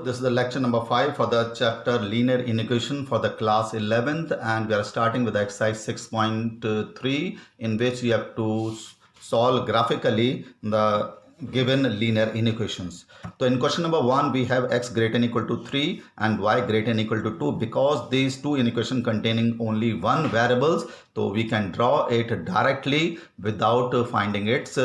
this is the lecture number 5 for the chapter linear inequation for the class 11th, and we are starting with exercise 6.3, in which we have to solve graphically the given linear inequations. So in question number 1 we have x greater than equal to 3 and y greater than equal to 2. Because these two inequations containing only one variables, so we can draw it directly without finding its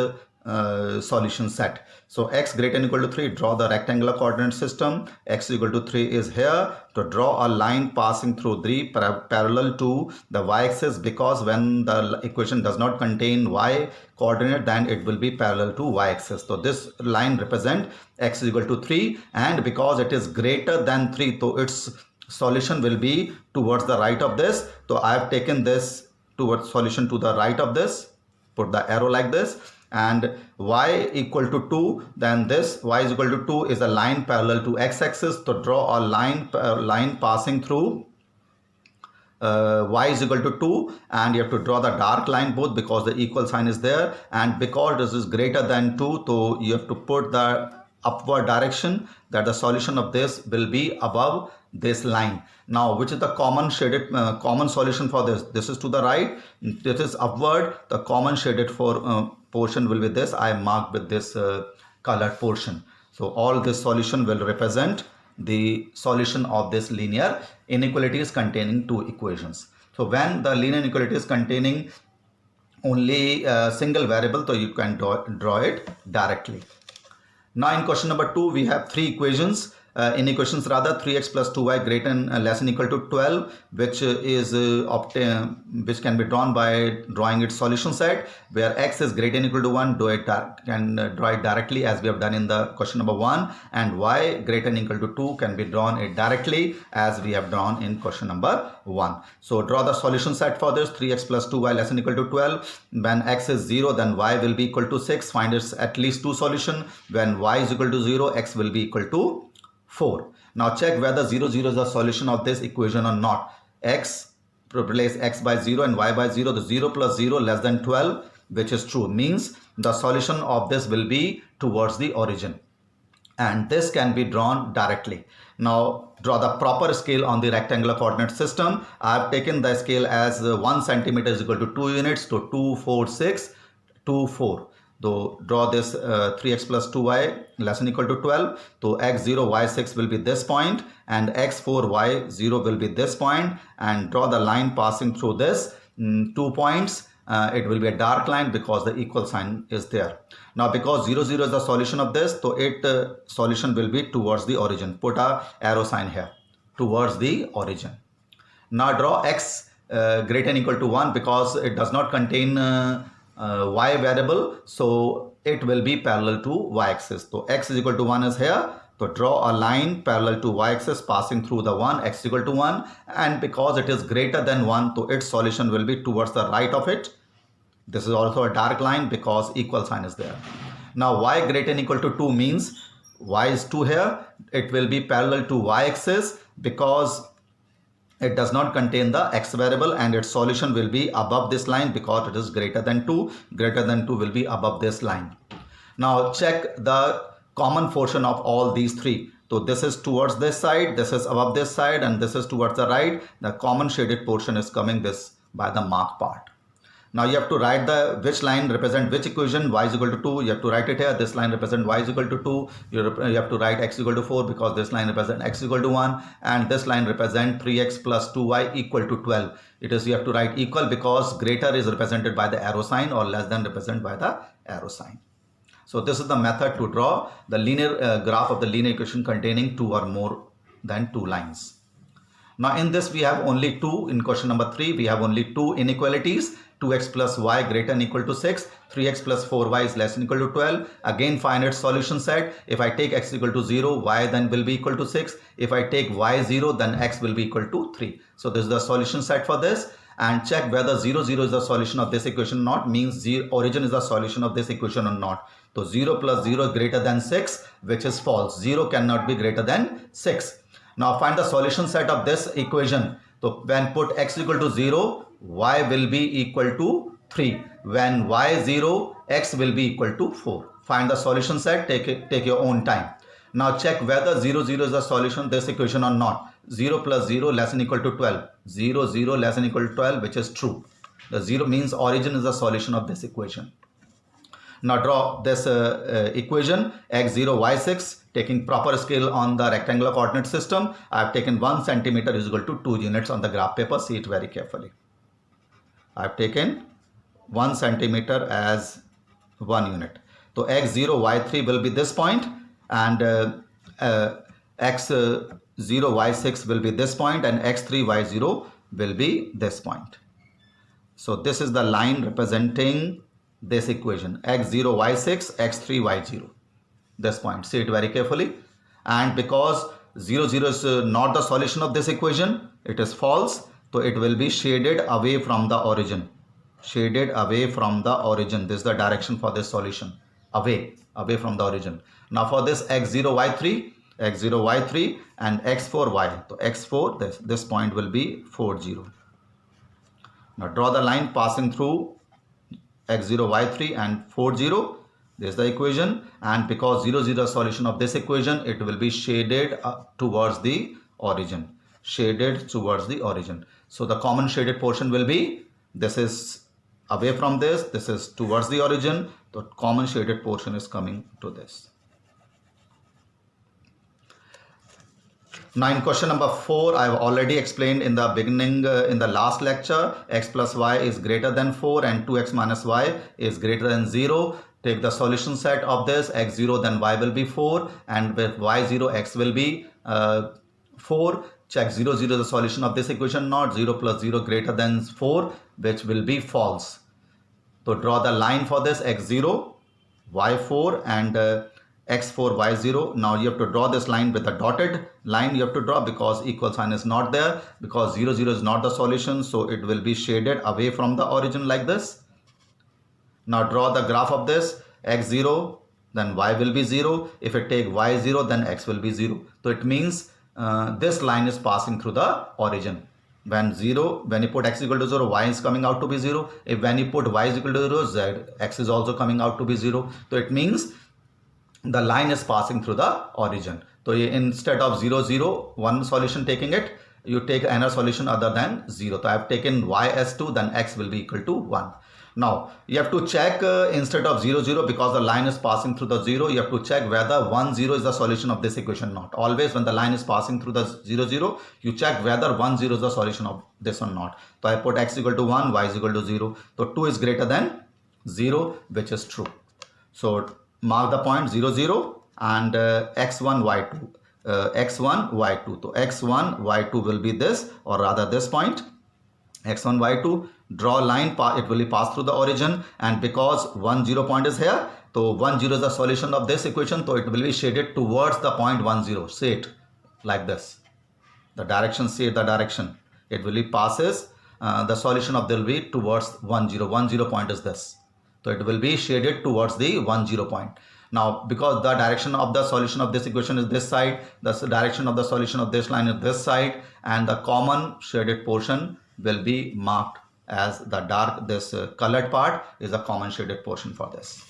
solution set. So x greater than equal to 3, draw the rectangular coordinate system. X equal to 3 is here. To draw a line passing through 3 parallel to the y-axis, because when the equation does not contain y coordinate, then it will be parallel to y-axis. So this line represent x is equal to 3, and because it is greater than 3, so its solution will be towards the right of this. So I have taken this towards solution to the right of this, put the arrow like this. And y equal to 2, then this y is equal to 2 is a line parallel to x-axis. To draw a line passing through y is equal to 2, and you have to draw the dark line both, because the equal sign is there, and because this is greater than 2, so you have to put the upward direction, that the solution of this will be above this line. Now, which is the common shaded common solution for this? This is to the right, this is upward. The common shaded for portion will be this. I marked with this colored portion. So all this solution will represent the solution of this linear inequalities containing two equations. So when the linear inequality is containing only a single variable, so you can draw it directly. Now in question number 2 we have three equations. Inequations rather, 3x plus 2y greater than less than equal to 12, which is which can be drawn by drawing its solution set, where x is greater than equal to 1, can draw it directly as we have done in the question number 1, and y greater than equal to 2 can be drawn it directly as we have drawn in question number 1. So draw the solution set for this. 3x plus 2y less than equal to 12. When x is 0, then y will be equal to 6. Find its at least two solution. When y is equal to 0, x will be equal to 4. Now check whether 0, 0 is the solution of this equation or not. X, replace x by 0 and y by 0. The 0 plus 0 less than 12, which is true, means the solution of this will be towards the origin, and this can be drawn directly. Now draw the proper scale on the rectangular coordinate system. I have taken the scale as 1 centimeter is equal to 2 units, so 2, 4, 6, 2, 4. So draw this 3x plus 2y less than equal to 12. So x0, y6 will be this point, and x4, y0 will be this point, and draw the line passing through this 2 points. It will be a dark line because the equal sign is there. Now because 0, 0 is the solution of this, so solution will be towards the origin. Put a arrow sign here, towards the origin. Now draw x greater than equal to 1, because it does not contain y variable, so it will be parallel to y-axis. So x is equal to 1 is here. So draw a line parallel to y-axis passing through the 1, x is equal to 1, and because it is greater than 1, so its solution will be towards the right of it. This is also a dark line because equal sign is there. Now y greater than equal to 2 means y is 2 here. It will be parallel to y-axis because it does not contain the x variable, and its solution will be above this line because it is greater than 2. Greater than 2 will be above this line. Now check the common portion of all these three. So this is towards this side, this is above this side, and this is towards the right. The common shaded portion is coming this by the mark part. Now you have to write which line represent which equation. Y is equal to 2, you have to write it here. This line represent y is equal to 2. You have to write x is equal to 4 because this line represent x is equal to 1, and this line represent 3x plus 2y equal to 12. It is, you have to write equal because greater is represented by the arrow sign, or less than represented by the arrow sign. So this is the method to draw the linear graph of the linear equation containing two or more than two lines. Now in this we have only two. In question number 3 we have only two inequalities. 2x plus y greater than equal to 6, 3x plus 4y is less than equal to 12. Again find its solution set. If I take x equal to 0, y then will be equal to 6. If I take y 0, then x will be equal to 3. So this is the solution set for this. And check whether 0, 0 is the solution of this equation or not, means origin is the solution of this equation or not. So 0 plus 0 is greater than 6, which is false. 0 cannot be greater than 6. Now find the solution set of this equation. So when put x equal to 0, y will be equal to 3. When y is 0, x will be equal to 4. Find the solution set, take your own time. Now check whether 0, 0 is the solution of this equation or not. 0 plus 0 less than equal to 12. 0, 0 less than equal to 12, which is true. The 0 means origin is the solution of this equation. Now draw this equation x0, y6, taking proper scale on the rectangular coordinate system. I have taken 1 centimeter is equal to 2 units on the graph paper. See it very carefully. I have taken 1 centimeter as 1 unit. So x0, y3 will be this point, and x0, y6 will be this point, and x3, y0 will be this point. So this is the line representing this equation, x0, y6, x3, y0, this point. See it very carefully. And because 0, 0 is not the solution of this equation, it is false, so it will be shaded away from the origin. Shaded away from the origin. This is the direction for this solution, away from the origin. Now for this x0, y3, and x4, y. So x4, this point will be 4, 0. Now draw the line passing through x0, y3 and 4, 0. This is the equation, and because 0, 0 is solution of this equation, it will be shaded towards the origin. Shaded towards the origin. So the common shaded portion will be, this is away from this is towards the origin. The common shaded portion is coming to this. Now in question number 4, I have already explained in the beginning, in the last lecture, x plus y is greater than 4 and 2x minus y is greater than 0. Take the solution set of this, x0 then y will be 4, and with y0 x will be 4. Check 0, 0 is the solution of this equation, not 0 plus 0 greater than 4, which will be false. So draw the line for this, x0, y4 and x4, y0. Now you have to draw this line with a dotted line you have to draw, because equal sign is not there, because 0, 0 is not the solution, so it will be shaded away from the origin like this. Now draw the graph of this, x0, then y will be 0. If I take y0, then x will be 0. So it means this line is passing through the origin. When you put x equal to 0, y is coming out to be 0. When you put y is equal to 0, z, x is also coming out to be 0. So it means the line is passing through the origin. So instead of 0, 0, one solution taking it, you take another solution other than 0. So I have taken y as 2, then x will be equal to 1. Now you have to check instead of 0, 0, because the line is passing through the 0, you have to check whether 1, 0 is the solution of this equation or not. Always when the line is passing through the 0, 0, you check whether 1, 0 is the solution of this or not. So I put x equal to 1, y is equal to 0. So 2 is greater than 0, which is true. So mark the point 0, 0 and x1, y2. X1, y2. So x1, y2 will be this, or rather this point. X1, y2, draw a line, it will pass through the origin, and because 1, 0 point is here, so 1, 0 is the solution of this equation, so it will be shaded towards the point 1, 0. Say it like this. The direction, say the direction. It will be passes, the solution of there will be towards 1, 0. 1, 0 point is this. So it will be shaded towards the 1, 0 point. Now, because the direction of the solution of this equation is this side, the direction of the solution of this line is this side, and the common shaded portion will be marked as the dark, this colored part is a common shaded portion for this.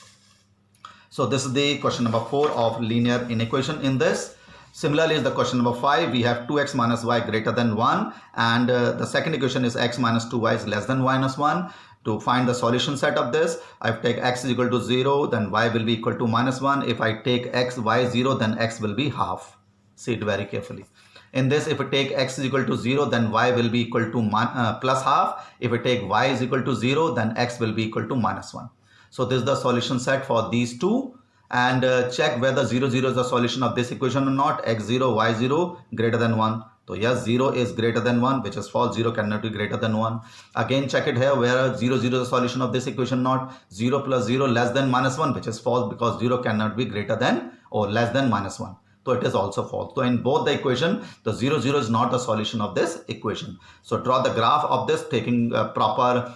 So this is the question number 4 of linear inequation in this. Similarly, is the question number 5. We have 2x minus y greater than 1, and the second equation is x minus 2y is less than minus 1. To find the solution set of this, I take x is equal to 0, then y will be equal to minus 1. If I take x, y 0, then x will be half. See it very carefully. In this, if I take x is equal to 0, then y will be equal to plus half. If I take y is equal to 0, then x will be equal to minus 1. So this is the solution set for these two. And check whether 0, 0 is the solution of this equation or not. x0, y0 greater than 1. So yes, 0 is greater than 1, which is false. 0 cannot be greater than 1. Again, check it here where 0, 0 is the solution of this equation, not 0 plus 0 less than minus 1, which is false, because 0 cannot be greater than or less than minus 1. So it is also false. So in both the equation, the 0, 0 is not the solution of this equation. So draw the graph of this taking a proper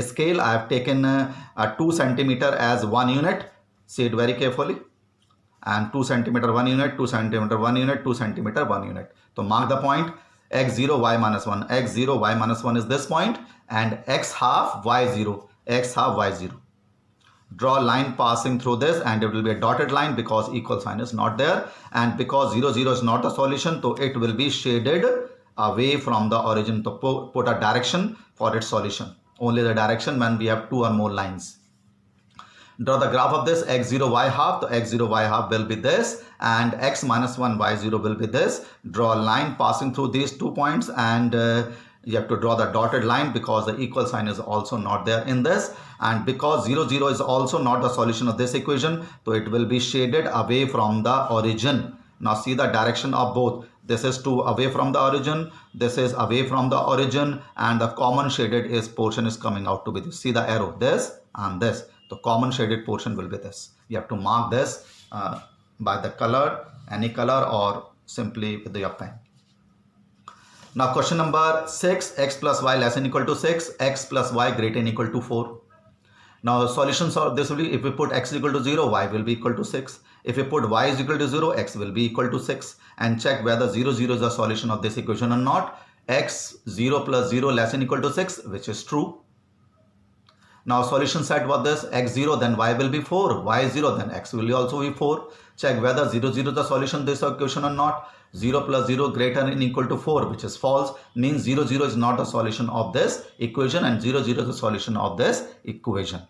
scale. I have taken a 2 centimeter as 1 unit. See it very carefully. And 2 centimeter 1 unit, 2 centimeter 1 unit, 2 centimeter 1 unit. So mark the point x0, y minus 1. x0, y minus 1 is this point, and x half, y0. x half, y0. Draw a line passing through this, and it will be a dotted line because equal sign is not there, and because 0 0 is not the solution, so it will be shaded away from the origin to put a direction for its solution. Only the direction when we have two or more lines. Draw the graph of this x0 y half. The x0 y half will be this, and x minus 1 y0 will be this. Draw a line passing through these 2 points, and you have to draw the dotted line because the equal sign is also not there in this, and because 0 0 is also not the solution of this equation, so it will be shaded away from the origin. Now see the direction of both. This is away from the origin, this is away from the origin, and the common shaded portion is coming out to be this. See the arrow, this and this. The common shaded portion will be this. You have to mark this by the color, any color, or simply with your pen. Now question number 6, x plus y less than equal to 6, x plus y greater than equal to 4. Now solutions of this will be, if we put x is equal to 0, y will be equal to 6. If we put y is equal to 0, x will be equal to 6. And check whether 0 0 is the solution of this equation or not. X 0 plus 0 less than equal to 6, which is true. Now solution set was this, x 0 then y will be 4, y 0 then x will also be 4. Check whether 0 0 is the solution of this equation or not. 0 plus 0 greater than equal to 4, which is false, means 0 0 is not the solution of this equation, and 0 0 is the solution of this equation.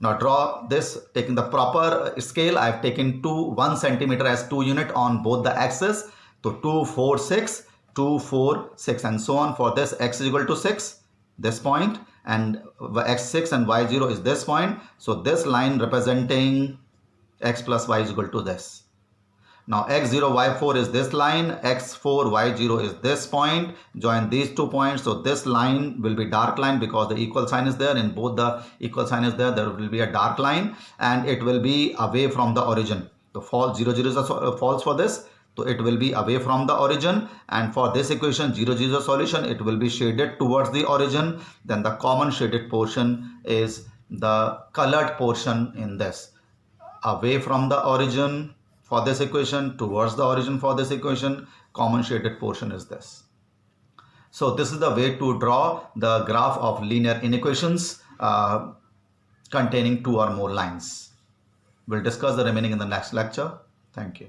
Now draw this taking the proper scale. I have taken 1 centimeter as 2 unit on both the axes. So 2 4 6, 2 4 6, and so on. For this x is equal to 6, this point, and x6 and y0 is this point. So this line representing x plus y is equal to this. Now x0 y4 is this line, x4 y0 is this point. Join these 2 points, so this line will be dark line because the equal sign is there. In both the equal sign is there, there will be a dark line, and it will be away from the origin. So false, 0 0 is a false for this, so it will be away from the origin. And for this equation 0 0 is a solution, it will be shaded towards the origin. Then the common shaded portion is the colored portion in this, away from the origin for this equation, towards the origin for this equation. Common shaded portion is this. So this is the way to draw the graph of linear inequations containing 2 or more lines. We'll discuss the remaining in the next lecture. Thank you.